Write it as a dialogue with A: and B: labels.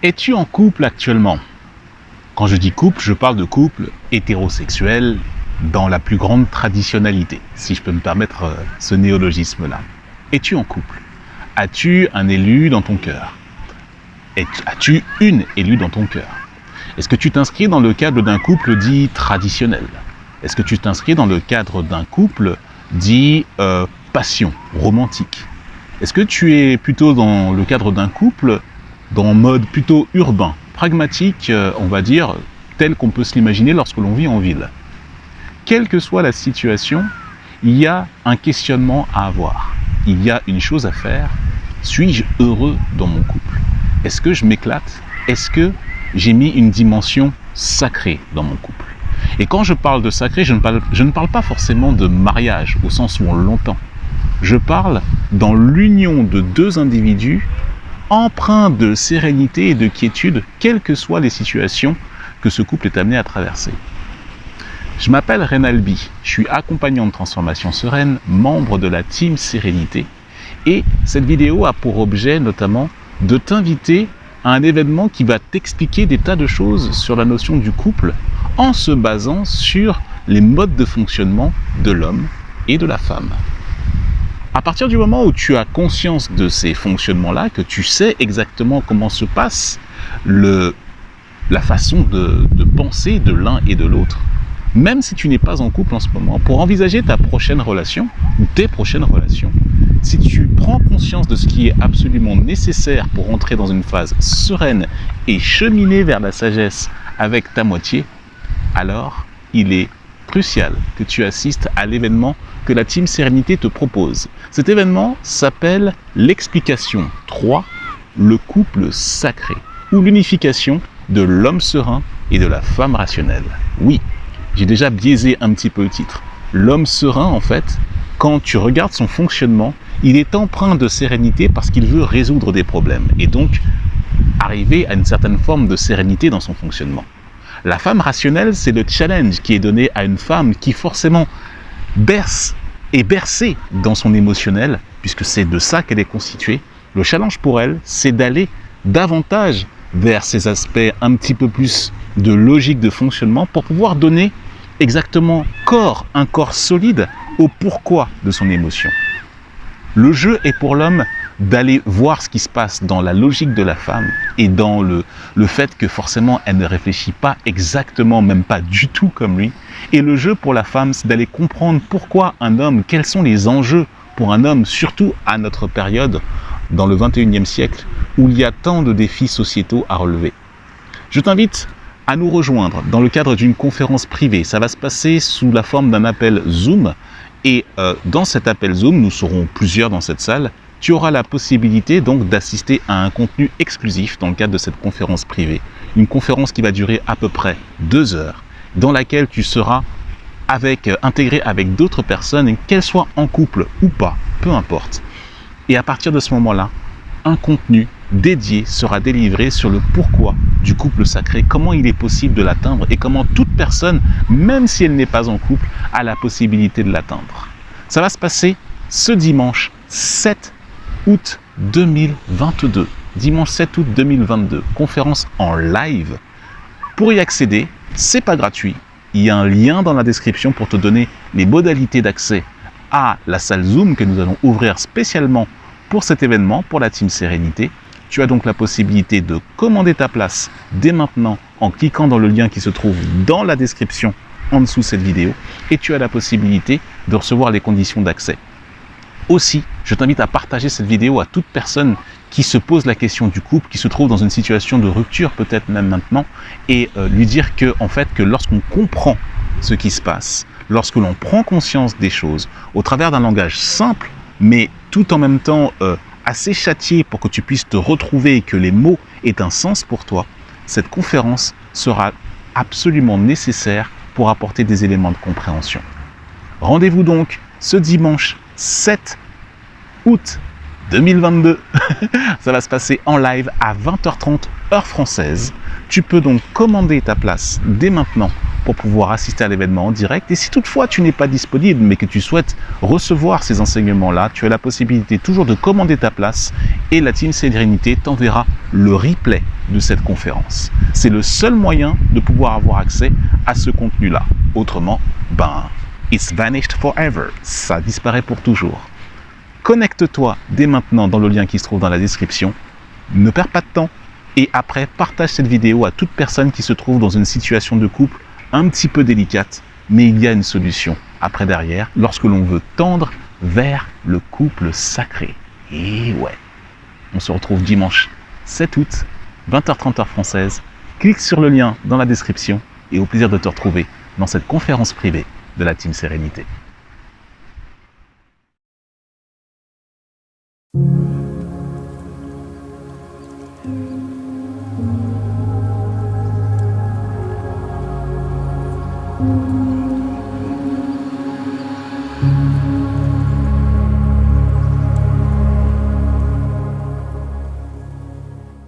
A: Es-tu en couple actuellement? Quand je dis couple, je parle de couple hétérosexuel dans la plus grande traditionnalité, si je peux me permettre ce néologisme-là. Es-tu en couple? As-tu un élu dans ton cœur? As-tu une élue dans ton cœur? Est-ce que tu t'inscris dans le cadre d'un couple dit traditionnel? Est-ce que tu t'inscris dans le cadre d'un couple dit passion, romantique? Est-ce que tu es plutôt dans le cadre d'un couple dans mode plutôt urbain, pragmatique, on va dire, tel qu'on peut se l'imaginer lorsque l'on vit en ville? Quelle que soit la situation, il y a un questionnement à avoir. Il y a une chose à faire. Suis-je heureux dans mon couple? Est-ce que je m'éclate? Est-ce que j'ai mis une dimension sacrée dans mon couple? Et quand je parle de sacré, je ne parle pas forcément de mariage, au sens où on l'entend. Je parle dans l'union de deux individus empreints de sérénité et de quiétude, quelles que soient les situations que ce couple est amené à traverser. Je m'appelle Reynalbi, je suis accompagnant de transformation sereine, membre de la team Sérénité, et cette vidéo a pour objet notamment de t'inviter à un événement qui va t'expliquer des tas de choses sur la notion du couple en se basant sur les modes de fonctionnement de l'homme et de la femme. À partir du moment où tu as conscience de ces fonctionnements-là, que tu sais exactement comment se passe la façon de penser de l'un et de l'autre, même si tu n'es pas en couple en ce moment, pour envisager ta prochaine relation ou tes prochaines relations, si tu prends conscience de ce qui est absolument nécessaire pour entrer dans une phase sereine et cheminer vers la sagesse avec ta moitié, alors il est crucial que tu assistes à l'événement que la Team Sérénité te propose. Cet événement s'appelle l'explication 3, le couple sacré, ou l'unification de l'homme serein et de la femme rationnelle. Oui, j'ai déjà biaisé un petit peu le titre. L'homme serein, en fait, quand tu regardes son fonctionnement, il est empreint de sérénité parce qu'il veut résoudre des problèmes et donc arriver à une certaine forme de sérénité dans son fonctionnement. La femme rationnelle, c'est le challenge qui est donné à une femme qui forcément est bercée dans son émotionnel, puisque c'est de ça qu'elle est constituée. Le challenge pour elle, c'est d'aller davantage vers ces aspects un petit peu plus de logique de fonctionnement pour pouvoir donner exactement un corps solide au pourquoi de son émotion. Le jeu est pour l'homme d'aller voir ce qui se passe dans la logique de la femme et dans le fait que forcément elle ne réfléchit pas exactement, même pas du tout comme lui. Et le jeu pour la femme, c'est d'aller comprendre pourquoi un homme, quels sont les enjeux pour un homme, surtout à notre période, dans le 21e siècle, où il y a tant de défis sociétaux à relever. Je t'invite à nous rejoindre dans le cadre d'une conférence privée. Ça va se passer sous la forme d'un appel Zoom. Et dans cet appel Zoom, nous serons plusieurs dans cette salle. Tu auras la possibilité donc d'assister à un contenu exclusif dans le cadre de cette conférence privée. Une conférence qui va durer à peu près 2 heures, dans laquelle tu seras intégré avec d'autres personnes, qu'elles soient en couple ou pas, peu importe. Et à partir de ce moment-là, un contenu dédié sera délivré sur le pourquoi du couple sacré, comment il est possible de l'atteindre et comment toute personne, même si elle n'est pas en couple, a la possibilité de l'atteindre. Ça va se passer ce dimanche 7 août 2022. Dimanche 7 août 2022, conférence en live. Pour y accéder, c'est pas gratuit. Il y a un lien dans la description pour te donner les modalités d'accès à la salle Zoom que nous allons ouvrir spécialement pour cet événement, pour la Team Sérénité. Tu as donc la possibilité de commander ta place dès maintenant en cliquant dans le lien qui se trouve dans la description en dessous de cette vidéo et tu as la possibilité de recevoir les conditions d'accès. Aussi, je t'invite à partager cette vidéo à toute personne qui se pose la question du couple, qui se trouve dans une situation de rupture peut-être même maintenant, et lui dire que lorsqu'on comprend ce qui se passe, lorsque l'on prend conscience des choses, au travers d'un langage simple, mais tout en même temps assez châtié pour que tu puisses te retrouver et que les mots aient un sens pour toi, cette conférence sera absolument nécessaire pour apporter des éléments de compréhension. Rendez-vous donc ce dimanche 7 août 2022. Ça va se passer en live à 20h30 heure française. Tu peux donc commander ta place dès maintenant pour pouvoir assister à l'événement en direct. Et si toutefois tu n'es pas disponible, mais que tu souhaites recevoir ces enseignements-là, tu as la possibilité toujours de commander ta place et la Team Sérénité t'enverra le replay de cette conférence. C'est le seul moyen de pouvoir avoir accès à ce contenu-là. Autrement, it's vanished forever. Ça disparaît pour toujours. Connecte-toi dès maintenant dans le lien qui se trouve dans la description. Ne perds pas de temps. Et après, partage cette vidéo à toute personne qui se trouve dans une situation de couple un petit peu délicate, mais il y a une solution après derrière, lorsque l'on veut tendre vers le couple sacré. Et ouais, on se retrouve dimanche 7 août, 20h30 heure française. Clique sur le lien dans la description et au plaisir de te retrouver dans cette conférence privée de la Team Sérénité.